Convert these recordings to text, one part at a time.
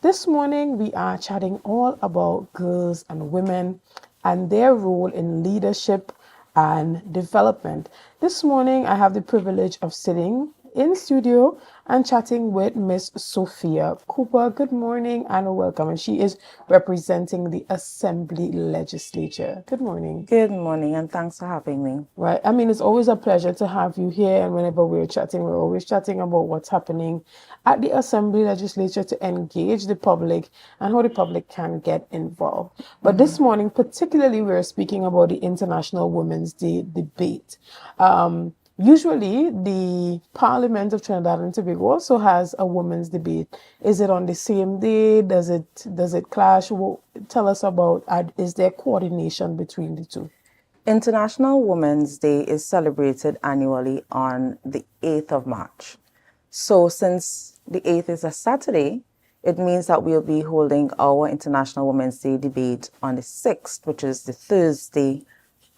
This morning, we are chatting all about girls and women and their role in leadership and development. This morning, I have the privilege of sitting in studio and chatting with Miss Sophia Cooper. Good morning and welcome. And she is representing the Assembly Legislature. Good morning. Good morning, and thanks for having me. Right. I mean, it's always a pleasure to have you here. And whenever we're chatting, we're always chatting about what's happening at the Assembly Legislature to engage the public and how the public can get involved. But this morning, particularly, we're speaking about the International Women's Day debate. Usually, the Parliament of Trinidad and Tobago also has a women's debate. Is it on the same day? Does it clash? Tell us about, is there coordination between the two? International Women's Day is celebrated annually on the 8th of March. So, since the 8th is a Saturday, it means that we'll be holding our International Women's Day debate on the 6th, which is the Thursday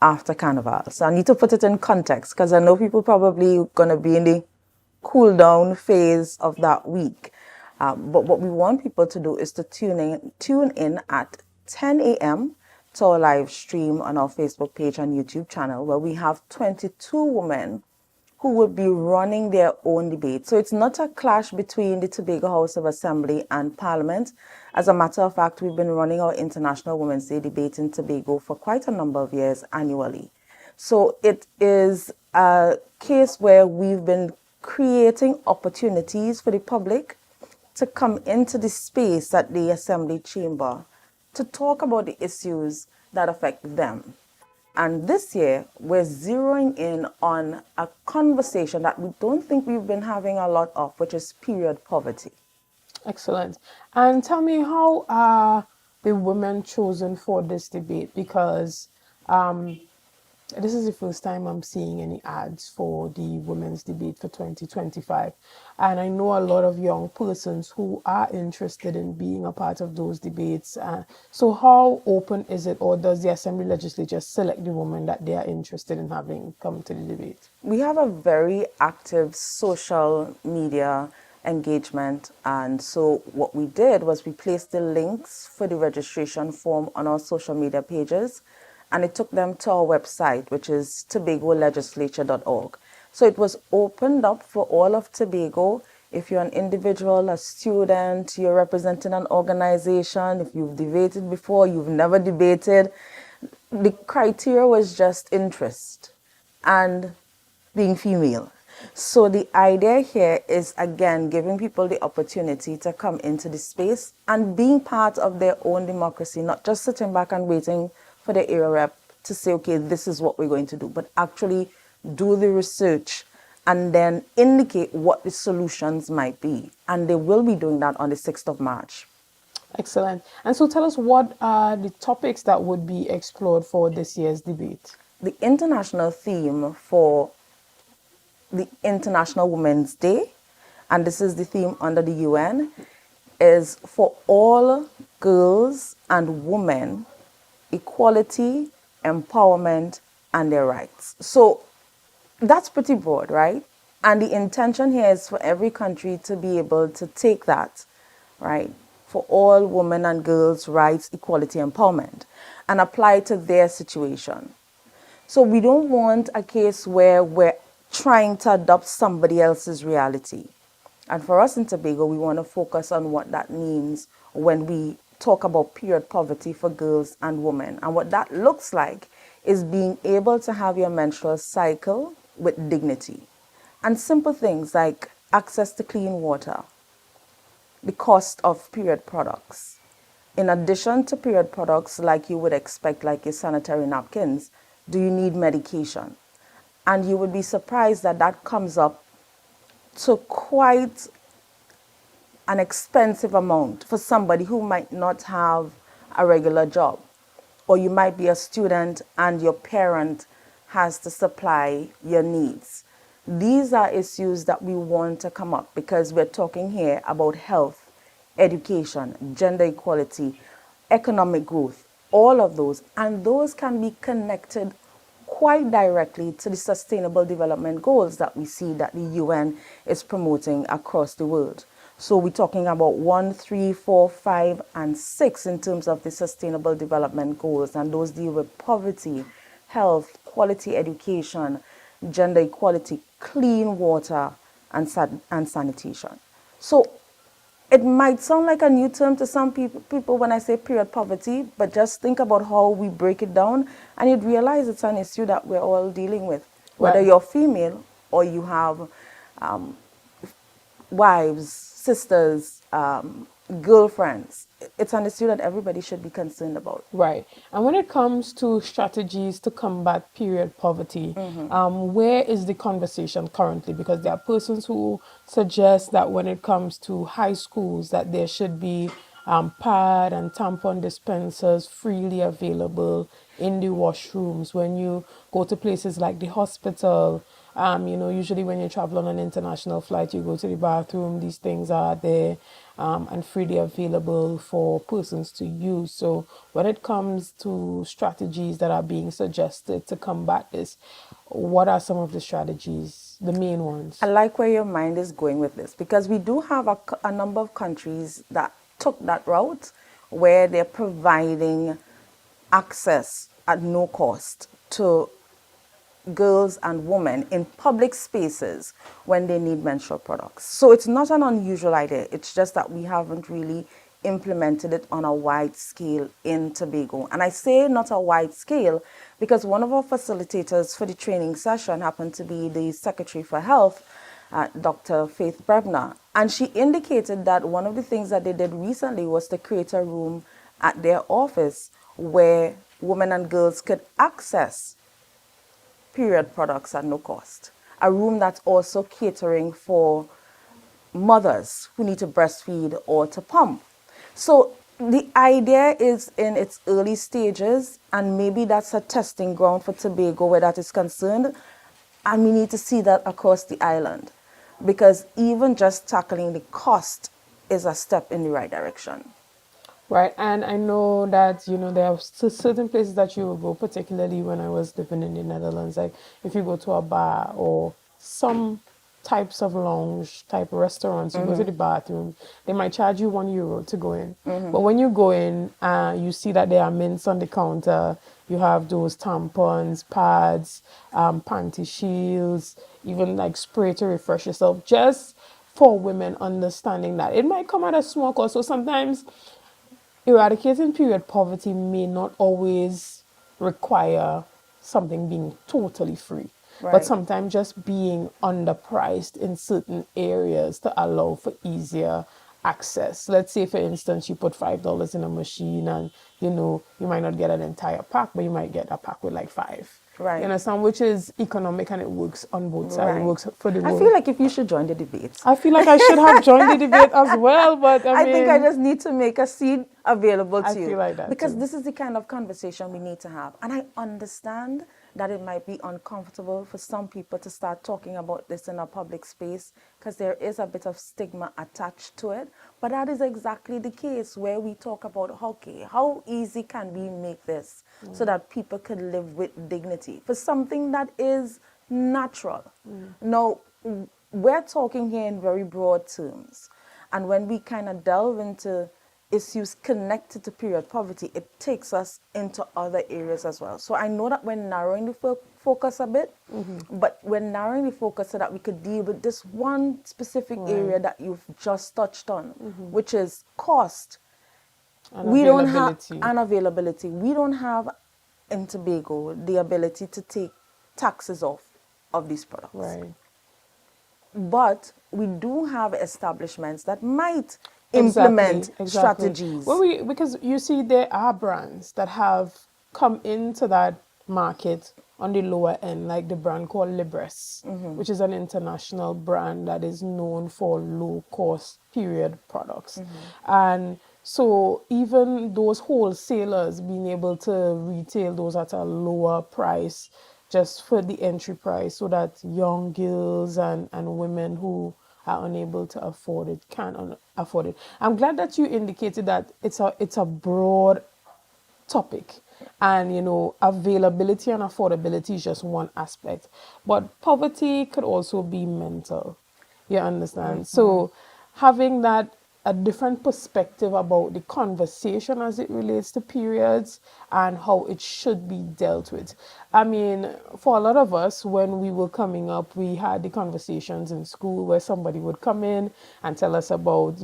after Carnival. So, I need to put it in context because I know people probably going to be in the cool down phase of that week. But what we want people to do is to tune in at 10 a.m. to our live stream on our Facebook page and YouTube channel, where we have 22 women who will be running their own debate. So it's not a clash between the Tobago House of Assembly and Parliament. As a matter of fact, we've been running our International Women's Day debate in Tobago for quite a number of years annually. So it is a case where we've been creating opportunities for the public to come into the space at the Assembly chamber to talk about the issues that affect them. And this year, we're zeroing in on a conversation that we don't think we've been having a lot of, which is period poverty. Excellent. And tell me, how are the women chosen for this debate? Because this is the first time I'm seeing any ads for the women's debate for 2025. And I know a lot of young persons who are interested in being a part of those debates. So how open is it, or does the Assembly Legislature select the women that they are interested in having come to the debate? We have a very active social media engagement, and so what we did was we placed the links for the registration form on our social media pages, and it took them to our website, which is tobagolegislature.org. So it was opened up for all of Tobago. If you're an individual, a student, you're representing an organization, if you've debated before, you've never debated, the criteria was just interest and being female. So the idea here is, again, giving people the opportunity to come into the space and being part of their own democracy, not just sitting back and waiting for the area rep to say, okay, this is what we're going to do, but actually do the research and then indicate what the solutions might be. And they will be doing that on the 6th of March. Excellent. And so tell us, what are the topics that would be explored for this year's debate? The international theme for the International Women's Day, and this is the theme under the UN, is for all girls and women, equality, empowerment, and their rights. So that's pretty broad, right? And the intention here is for every country to be able to take that, right, for all women and girls' rights, equality, empowerment, and apply it to their situation. So we don't want a case where we're trying to adopt somebody else's reality. And for us in Tobago, we want to focus on what that means when we talk about period poverty for girls and women. And what that looks like is being able to have your menstrual cycle with dignity. And simple things like access to clean water, the cost of period products. In addition to period products like you would expect, like your sanitary napkins, do you need medication? And you would be surprised that that comes up to quite an expensive amount for somebody who might not have a regular job. Or you might be a student and your parent has to supply your needs. These are issues that we want to come up because we're talking here about health, education, gender equality, economic growth, all of those. And those can be connected quite directly to the Sustainable Development Goals that we see that the UN is promoting across the world. So we're talking about 1, 3, 4, 5, and 6 in terms of the Sustainable Development Goals, and those deal with poverty, health, quality education, gender equality, clean water, and sanitation. So it might sound like a new term to some people when I say period poverty, but just think about how we break it down, and you'd realize it's an issue that we're all dealing with, whether Right. you're female or you have wives, sisters, girlfriends. It's an issue that everybody should be concerned about. Right. And when it comes to strategies to combat period poverty, where is the conversation currently? Because there are persons who suggest that when it comes to high schools, that there should be pad and tampon dispensers freely available in the washrooms. When you go to places like the hospital, usually when you travel on an international flight, you go to the bathroom, these things are there and freely available for persons to use. So when it comes to strategies that are being suggested to combat this, what are some of the strategies, the main ones? I like where your mind is going with this, because we do have a number of countries that took that route where they're providing access at no cost to girls and women in public spaces when they need menstrual products. So it's not an unusual idea. It's just that we haven't really implemented it on a wide scale in Tobago. And I say not a wide scale because one of our facilitators for the training session happened to be the Secretary for Health, Dr. Faith Brebner. And she indicated that one of the things that they did recently was to create a room at their office where women and girls could access period products at no cost. A room that's also catering for mothers who need to breastfeed or to pump. So the idea is in its early stages, and maybe that's a testing ground for Tobago where that is concerned. And we need to see that across the island, because even just tackling the cost is a step in the right direction. Right, and I know that there are certain places that you will go, particularly when I was living in the Netherlands. Like if you go to a bar or some types of lounge type restaurants, you go to the bathroom, they might charge you €1 to go in. But when you go in, you see that there are mints on the counter. You have those tampons, pads, panty shields, even like spray to refresh yourself, just for women understanding that it might come at a small cost. So sometimes eradicating period poverty may not always require something being totally free, but Right. sometimes just being underpriced in certain areas to allow for easier access. Let's say, for instance, you put $5 in a machine and you might not get an entire pack, but you might get a pack with like five. Right. You understand? Which is economic and it works on both sides. It Right. works for the I world. feel like if you should join the debate. I feel like I should have joined the debate as well, but I I think I mean, just need to make a seat available to I you. feel like that because too. this is the kind of conversation we need to have. And I understand that it might be uncomfortable for some people to start talking about this in a public space because there is a bit of stigma attached to it. But that is exactly the case where we talk about, okay, how easy can we make this so that people can live with dignity for something that is natural. Now, we're talking here in very broad terms. And when we kind of delve into issues connected to period poverty, it takes us into other areas as well. So I know that we're narrowing the focus a bit, but we're narrowing the focus so that we could deal with this one specific area that you've just touched on, which is cost. And We don't have availability. an availability. We don't have in Tobago the ability to take taxes off of these products. Right. But we do have establishments that might implement strategies. Well, because you see, there are brands that have come into that market on the lower end, like the brand called Libres, which is an international brand that is known for low cost period products. And so even those wholesalers being able to retail those at a lower price just for the entry price so that young girls and women who are unable to afford it can afford it. I'm glad that you indicated that it's a broad topic, and availability and affordability is just one aspect, but poverty could also be mental. You understand? So having that a different perspective about the conversation as it relates to periods and how it should be dealt with. I mean, for a lot of us, when we were coming up, we had the conversations in school where somebody would come in and tell us about,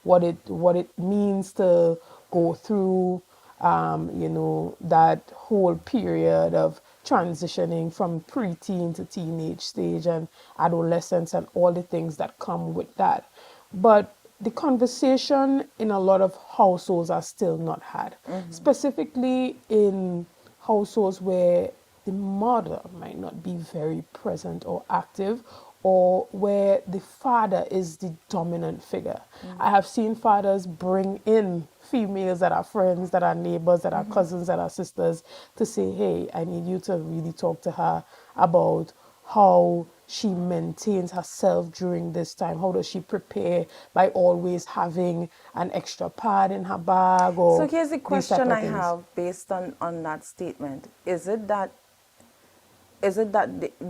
what it means to go through, that whole period of transitioning from preteen to teenage stage and adolescence and all the things that come with that. But the conversation in a lot of households are still not had, specifically in households where the mother might not be very present or active, or where the father is the dominant figure. I have seen fathers bring in females that are friends, that are neighbors, that are cousins, that are sisters to say, hey, I need you to really talk to her about how she maintains herself during this time. How does she prepare by always having an extra pad in her bag or So here's the these type question of I things? have based on that statement. Is it that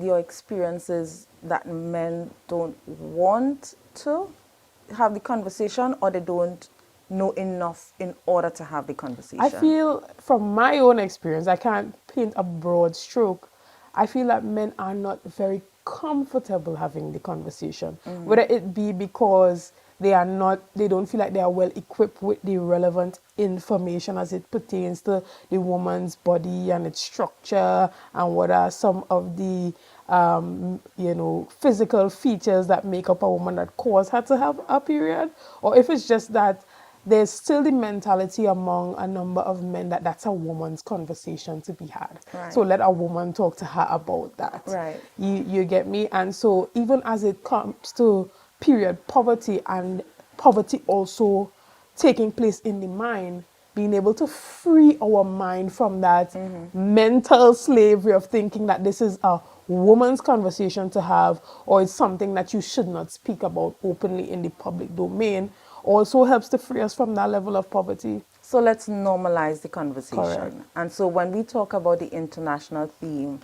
your experience is that men don't want to have the conversation, or they don't know enough in order to have the conversation? I feel from my own experience, I can't paint a broad stroke. I feel that men are not very comfortable having the conversation, whether it be because they don't feel like they are well equipped with the relevant information as it pertains to the woman's body and its structure and what are some of the physical features that make up a woman that cause her to have a period, or if it's just that there's still the mentality among a number of men that that's a woman's conversation to be had. So Right. let a woman talk to her about that. Right. You get me? And so even as it comes to period poverty and poverty also taking place in the mind, being able to free our mind from that mental slavery of thinking that this is a woman's conversation to have, or it's something that you should not speak about openly in the public domain, also helps to free us from that level of poverty. So let's normalize the Correct. conversation. And so when we talk about the international theme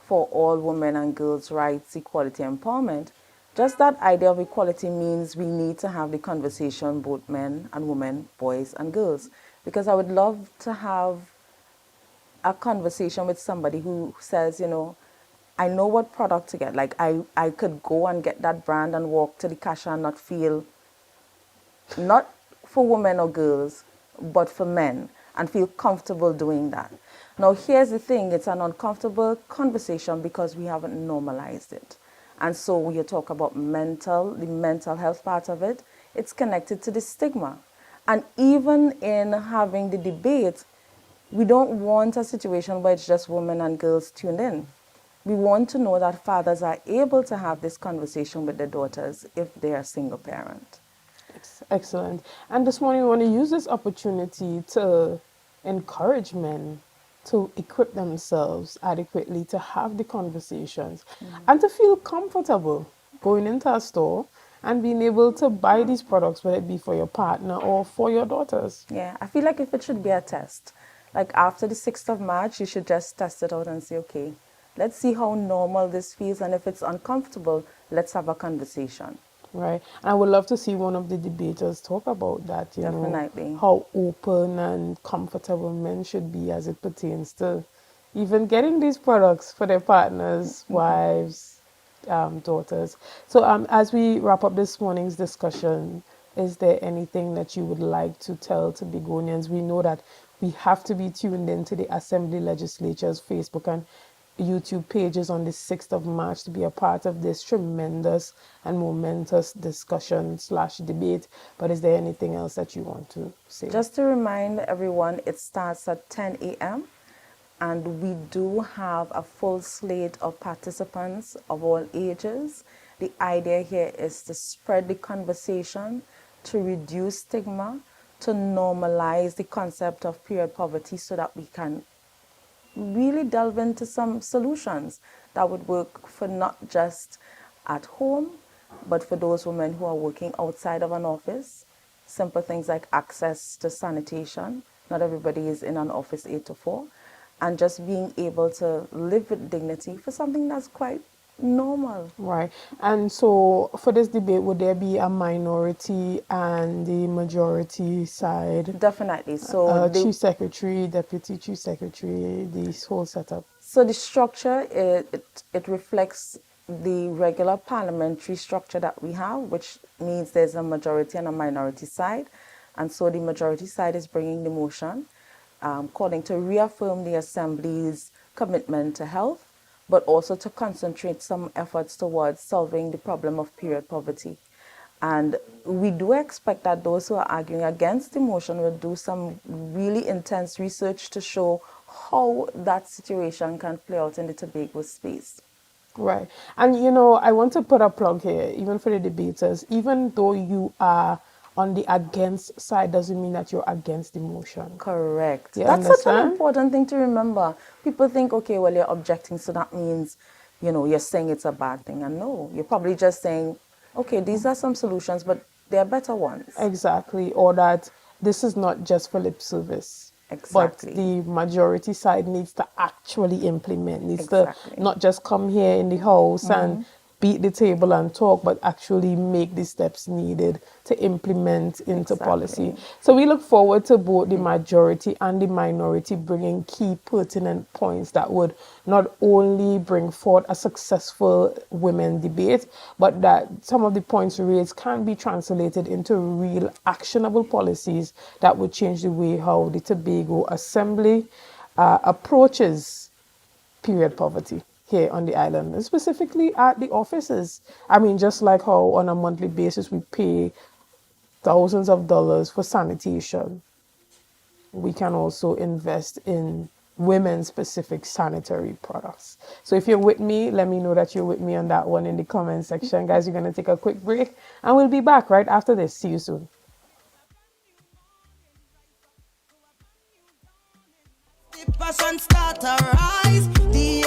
for all women and girls' rights, equality, empowerment, just that idea of equality means we need to have the conversation, both men and women, boys and girls. Because I would love to have a conversation with somebody who says, I know what product to get. Like I could go and get that brand and walk to the cashier and not feel, not for women or girls, but for men, and feel comfortable doing that. Now, here's the thing, it's an uncomfortable conversation because we haven't normalized it. And so when you talk about the mental health part of it, it's connected to the stigma. And even in having the debate, we don't want a situation where it's just women and girls tuned in. We want to know that fathers are able to have this conversation with their daughters if they are single parent. Excellent. And this morning, we want to use this opportunity to encourage men to equip themselves adequately to have the conversations and to feel comfortable going into a store and being able to buy these products, whether it be for your partner or for your daughters. Yeah, I feel like if it should be a test, like after the 6th of March, you should just test it out and say, okay, let's see how normal this feels. And if it's uncomfortable, let's have a conversation. Right. And I would love to see one of the debaters talk about that, Definitely. how open and comfortable men should be as it pertains to even getting these products for their partners, wives, daughters. So as we wrap up this morning's discussion, is there anything that you would like to tell to Begonians? We know that we have to be tuned into the Assembly Legislature's Facebook and YouTube pages on the 6th of March to be a part of this tremendous and momentous discussion slash debate. But is there anything else that you want to say? Just to remind everyone, it starts at 10 a.m. and we do have a full slate of participants of all ages. The idea here is to spread the conversation, to reduce stigma, to normalize the concept of period poverty so that we can really delve into some solutions that would work for not just at home, but for those women who are working outside of an office. Simple things like access to sanitation. Not everybody is in an office 8 to 4. And just being able to live with dignity for something that's quite normal. Right. And so for this debate, would there be a minority and the majority side? Definitely. So Chief secretary, deputy chief secretary, this whole setup. so the structure, it reflects the regular parliamentary structure that we have, which means there's a majority and a minority side. And so the majority side is bringing the motion, calling to reaffirm the Assembly's commitment to health, but also to concentrate some efforts towards solving the problem of period poverty. And we do expect that those who are arguing against the motion will do some really intense research to show how that situation can play out in the Tobago space. Right. And you know, I want to put a plug here, even for the debaters, even though you are on the against side, doesn't mean that you're against the motion. Correct. You That's such an understand? important thing to remember. People think, okay, well, you're objecting, so that means, you're saying it's a bad thing. And no, you're probably just saying, okay, these are some solutions, but there are better ones. Exactly. Or that this is not just for lip service. Exactly. But the majority side needs to actually implement, needs Exactly. to not just come here in the house and beat the table and talk, but actually make the steps needed to implement into policy. So we look forward to both the majority and the minority bringing key pertinent points that would not only bring forth a successful women debate, but that some of the points raised can be translated into real actionable policies that would change the way how the Tobago Assembly approaches period poverty here on the island, and specifically at the offices. I mean, just like how on a monthly basis we pay thousands of dollars for sanitation, we can also invest in women specific sanitary products. So if you're with me, let me know that you're with me on that one in the comment section. Guys, we're going to take a quick break and we'll be back right after this. See you soon. The passion start to rise.